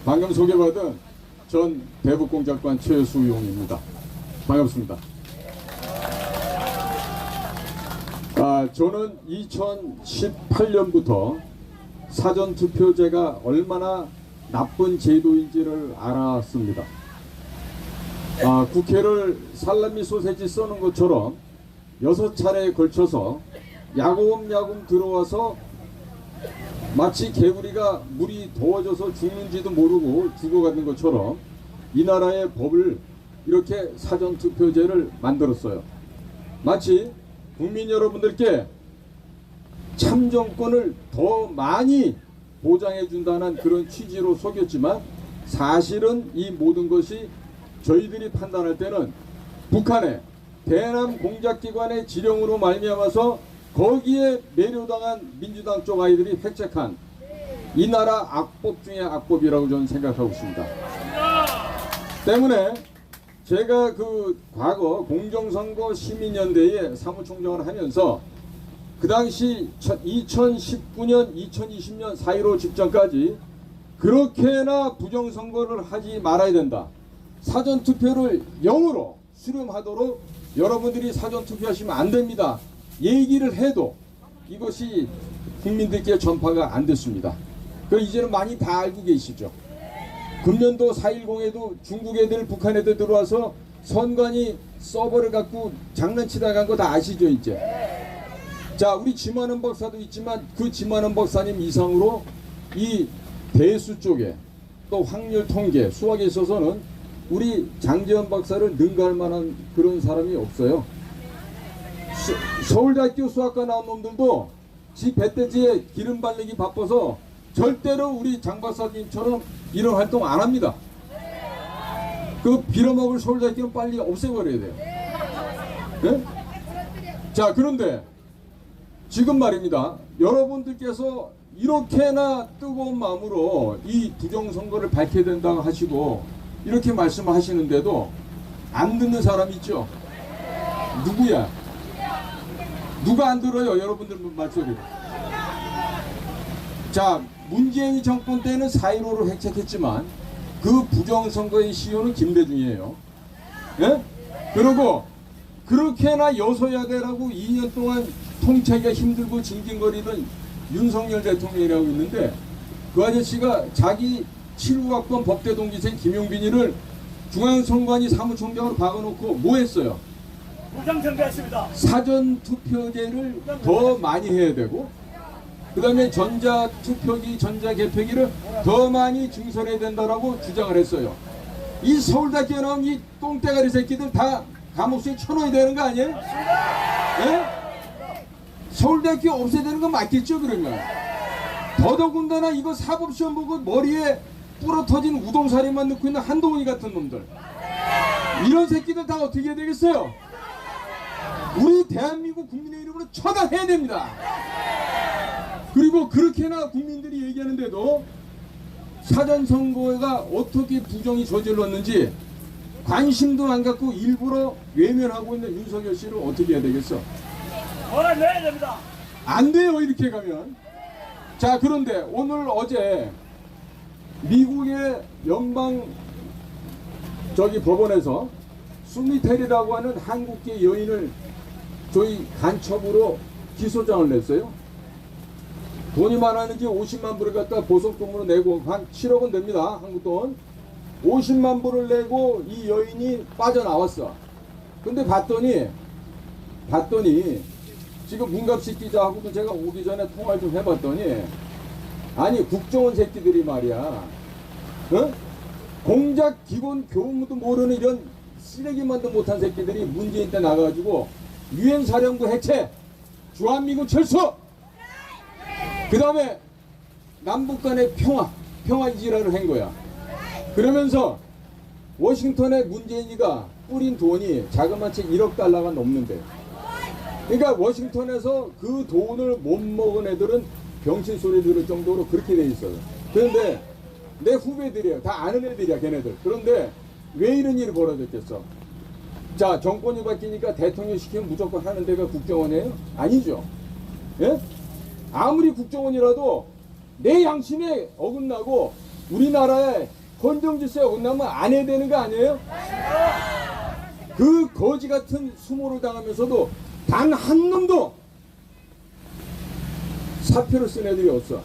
방금 소개받은 전 대북공작관 최수용입니다. 반갑습니다. 저는 2018년부터 사전투표제가 얼마나 나쁜 제도인지를 알았습니다. 국회를 살라미 소세지 써는 것처럼 6차례에 걸쳐서 야금야금 들어와서 마치 개구리가 물이 더워져서 죽는지도 모르고 죽어가는 것처럼 이 나라의 법을 이렇게 사전투표제를 만들었어요. 마치 국민 여러분들께 참정권을 더 많이 보장해준다는 그런 취지로 속였지만, 사실은 이 모든 것이 저희들이 판단할 때는 북한의 대남 공작기관의 지령으로 말미암아서 거기에 매료당한 민주당 쪽 아이들이 획책한 이 나라 악법 중에 악법이라고 저는 생각하고 있습니다. 때문에 제가 그 과거 공정선거 시민연대에 사무총장을 하면서 그 당시 2019년 2020년 4.15 직전까지 그렇게나 부정선거를 하지 말아야 된다, 사전투표를 0으로 수렴하도록 여러분들이 사전투표하시면 안 됩니다 얘기를 해도 이것이 국민들께 전파가 안 됐습니다. 그럼 이제는 많이 다 알고 계시죠. 금년도 4.10에도 중국 애들, 북한 애들 들어와서 선관위 서버를 갖고 장난치다 간 거 다 아시죠 이제. 자, 우리 지만원 박사도 있지만 그 지만원 박사님 이상으로 이 대수 쪽에 또 확률 통계, 수학에 있어서는 우리 장재현 박사를 능가할 만한 그런 사람이 없어요. 서울대학교 수학과 나온 놈들도 지 배돼지에 기름 바르기 바빠서 절대로 우리 장 박사님처럼 이런 활동 안 합니다. 그 빌어먹을 서울대학교는 빨리 없애버려야 돼요. 네? 자, 그런데 지금 말입니다. 여러분들께서 이렇게나 뜨거운 마음으로 이 부정선거를 밝혀야 된다고 하시고 이렇게 말씀하시는데도 안 듣는 사람 있죠? 누구야? 누가 안 들어요? 여러분들 말소리를. 자, 문재인 정권 때는 4.15를 획책했지만 그 부정선거의 CEO는 김대중이에요. 예? 그리고 그렇게나 여소야대라고 2년 동안 통치하기가 힘들고 징징거리던 윤석열 대통령이라고 있는데, 그 아저씨가 자기 7국학번 법대 동기생 김용빈이를 중앙선관위 사무총장으로 박아놓고 뭐 했어요? 무장정비했습니다. 사전투표제를 더 많이 해야 되고, 그 다음에 전자투표기, 전자개표기를 더 많이 증설해야 된다라고 주장을 했어요. 이 서울대학교에 나온 이 똥대가리 새끼들 다 감옥수에 쳐넣어야 되는 거 아니에요? 예? 서울대학교 없애야 되는 건 맞겠죠, 그러면? 더더군다나 이거 사법시험 보고 머리에 부러터진 우동사리만 넣고 있는 한동훈이 같은 놈들, 이런 새끼들 다 어떻게 해야 되겠어요? 우리 대한민국 국민의 이름으로 처단해야 됩니다. 그리고 그렇게나 국민들이 얘기하는데도 사전선거가 어떻게 부정이 저질렀는지 관심도 안 갖고 일부러 외면하고 있는 윤석열 씨를 어떻게 해야 되겠어? 몰아내야 됩니다. 안 돼요, 이렇게 가면. 자, 그런데 오늘 어제 미국의 연방 법원에서 수미텔이라고 하는 한국계 여인을 저희 간첩으로 기소장을 냈어요. 돈이 많았는지 50만 불을 갖다 보석금으로 내고, 한 7억 원 됩니다, 한국 돈. 50만 불을 내고 이 여인이 빠져나왔어. 근데 봤더니 지금 문갑식 기자하고도 제가 오기 전에 통화를 좀 해봤더니, 아니 국정원 새끼들이 말이야, 어? 공작 기본 교무도 모르는 이런 쓰레기만도 못한 새끼들이 문재인 때 나가가지고 유엔사령부 해체, 주한미군 철수, 그 다음에 남북 간의 평화 이지라를 한 거야. 그러면서 워싱턴에 문재인이가 뿌린 돈이 자그마치 1억 달러가 넘는데, 그러니까 워싱턴에서 그 돈을 못 먹은 애들은 병신 소리 들을 정도로 그렇게 돼 있어요. 그런데 내 후배들이에요. 다 아는 애들이야, 걔네들. 그런데 왜 이런 일이 벌어졌겠어? 자, 정권이 바뀌니까 대통령 시키면 무조건 하는 데가 국정원이에요? 아니죠. 예? 아무리 국정원이라도 내 양심에 어긋나고 우리나라에 헌정질서에 온다면 안 해야 되는 거 아니에요? 그 거지 같은 수모를 당하면서도 단 한 놈도 사표를 쓴 애들이 없어.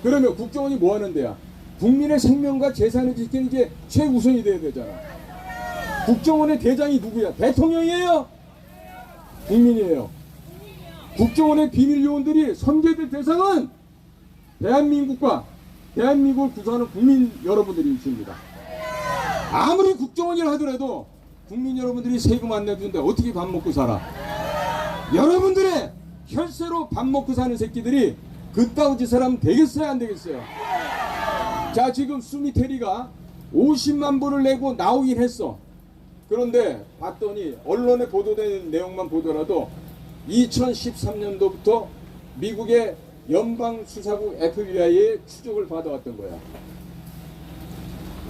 그러면 국정원이 뭐 하는 데야? 국민의 생명과 재산을 지키는 게 최우선이 돼야 되잖아. 국정원의 대장이 누구야? 대통령이에요? 국민이에요. 국정원의 비밀 요원들이 선제될 대상은 대한민국과 대한민국을 구성하는 국민 여러분들이십니다. 아무리 국정원이라 하더라도 국민 여러분들이 세금 안 내주는데 어떻게 밥 먹고 살아? 여러분들의 혈세로 밥 먹고 사는 새끼들이 그따위 짓을 하면 되겠어요, 안 되겠어요? 자, 지금 수미테리가 50만 불을 내고 나오긴 했어. 그런데 봤더니 언론에 보도되는 내용만 보더라도 2013년도부터 미국의 연방수사국 FBI의 추적을 받아왔던 거야.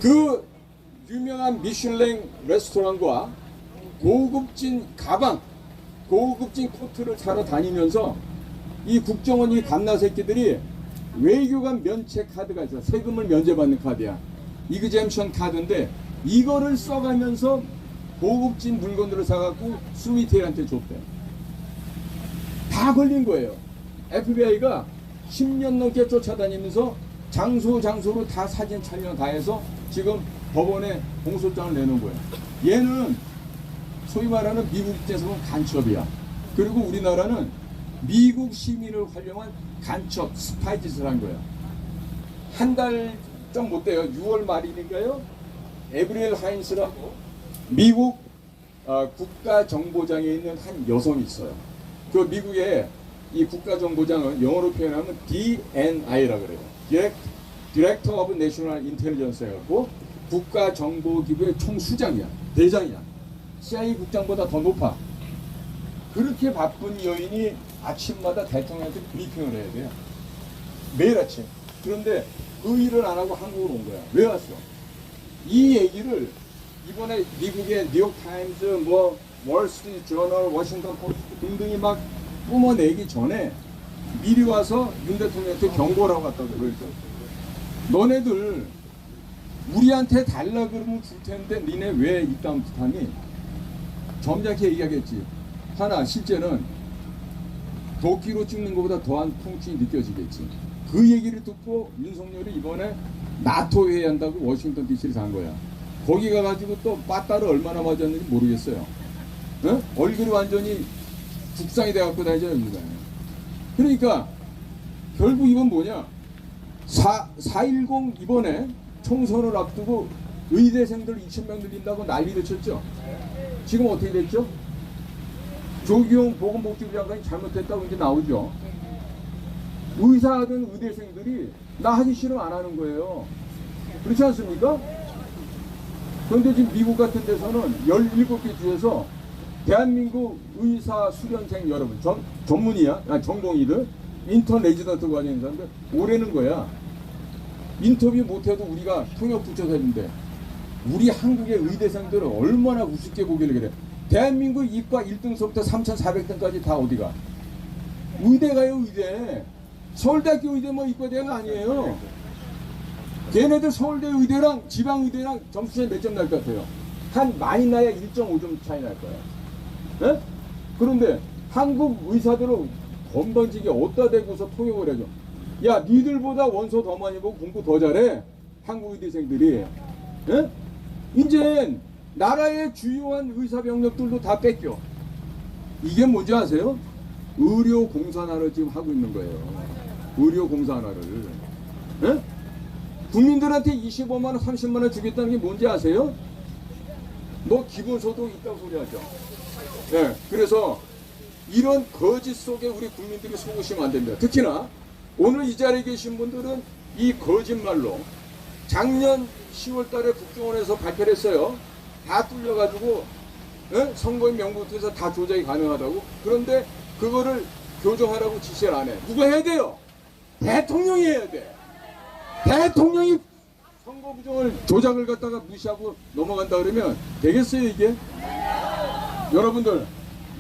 그 유명한 미슐랭 레스토랑과 고급진 가방, 고급진 코트를 사러 다니면서 이 국정원이 갓나 새끼들이 외교관 면책 카드가 있어. 세금을 면제받는 카드야. 이그젬션 카드인데 이거를 써가면서 고급진 물건들을 사갖고 스위트한테 줬대. 다 걸린 거예요. FBI가 10년 넘게 쫓아다니면서 장소로 다 사진 촬영 다 해서 지금 법원에 공소장을 내놓은 거예요. 얘는 소위 말하는 미국 입장에서 보면 간첩이야. 그리고 우리나라는 미국 시민을 활용한 간첩 스파이 짓을 한 거야. 한 달 좀 못 돼요. 6월 말일인가요? 에브리엘 하인스라고 미국 국가정보장에 있는 한 여성이 있어요. 그 미국의 이 국가정보장은 영어로 표현하면 DNI라 그래요. Director of National Intelligence 해갖고 국가정보기구의 총수장이야. 대장이야. CIA 국장보다 더 높아. 그렇게 바쁜 여인이 아침마다 대통령한테 브리핑을 해야 돼요. 매일 아침. 그런데 그 일을 안 하고 한국으로 온 거야. 왜 왔어? 이 얘기를 이번에 미국의 뉴욕타임즈, 뭐 월스트리트 저널, 워싱턴 포스트 등등이 막 뿜어내기 전에 미리 와서 윤 대통령한테 경고를 하고 갔다고 그랬죠. 너네들 우리한테 달라 그러면 줄 텐데 니네 왜 이딴 짓 하니? 점잖게 얘기하겠지. 하나 실제는 도끼로 찍는 것보다 더한 통증이 느껴지겠지. 그 얘기를 듣고 윤석열이 이번에 나토 회의한다고 워싱턴 DC를 간 거야. 거기 가가지고 또 빠따를 얼마나 맞았는지 모르겠어요. 어? 얼굴이 완전히 국상이 돼갖고 다니잖아요. 그러니까 결국 이건 뭐냐? 4.10 이번에 총선을 앞두고 의대생들 2,000명 늘린다고 난리를 쳤죠. 지금 어떻게 됐죠? 조기용 보건복지부 장관이 잘못했다고 이제 나오죠. 의사하던 의대생들이 나 하기 싫으면 안 하는 거예요. 그렇지 않습니까? 그런데 지금 미국 같은 데서는 17개 주에서 대한민국 의사 수련생 여러분, 전문의야, 전공의들, 인턴 레지던트 과정인 사람들 오래는 거야. 인터뷰 못해도 우리가 통역 붙여서 했는데 우리 한국의 의대생들은 얼마나 우습게 보기를 그래. 대한민국 이과 1등서부터 3,400등까지 다 어디가? 의대가요, 의대. 서울대학교 의대 뭐 이과대가 아니에요. 걔네들 서울대 의대랑 지방 의대랑 점수 차이 몇 점 날 것 같아요? 한 많이 나야 1.5점 차이 날 거예요. 네? 그런데 한국 의사들은 건방지게 어디다 대고서 통역을 해줘. 야, 니들보다 원서 더 많이 보고 공부 더 잘해. 한국 의대생들이. 네? 이제 나라의 주요한 의사 병력들도 다 뺏겨. 이게 뭔지 아세요? 의료 공산화를 지금 하고 있는 거예요. 의료 공산화를. 네? 국민들한테 25만 원, 30만 원 주겠다는 게 뭔지 아세요? 너 기본소득 있다고 소리 하죠. 네, 그래서 이런 거짓 속에 우리 국민들이 속으시면 안 됩니다. 특히나 오늘 이 자리에 계신 분들은 이 거짓말로 작년 10월 달에 국정원에서 발표를 했어요. 다 뚫려가지고 선거인 명부터해서 다 조작이 가능하다고. 그런데 그거를 교정하라고 지시를 안 해. 누가 해야 돼요? 대통령이 해야 돼. 대통령이 선거 부정을 조작을 갖다가 무시하고 넘어간다 그러면 되겠어요 이게? 여러분들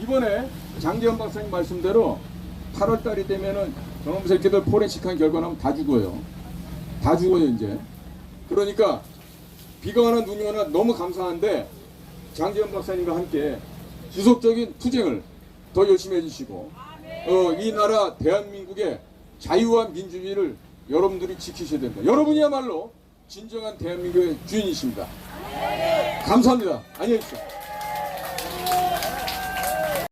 이번에 장재현 박사님 말씀대로 8월 달이 되면은 저놈 새끼들 포렌식한 결과 나면 다 죽어요. 다 죽어요 이제. 그러니까 비가 오나 눈이 오나 너무 감사한데 장재현 박사님과 함께 지속적인 투쟁을 더 열심히 해주시고 이 나라 대한민국의 자유와 민주주의를 여러분들이 지키셔야 된다. 여러분이야말로 진정한 대한민국의 주인이십니다. 감사합니다. 안녕히 계십시오.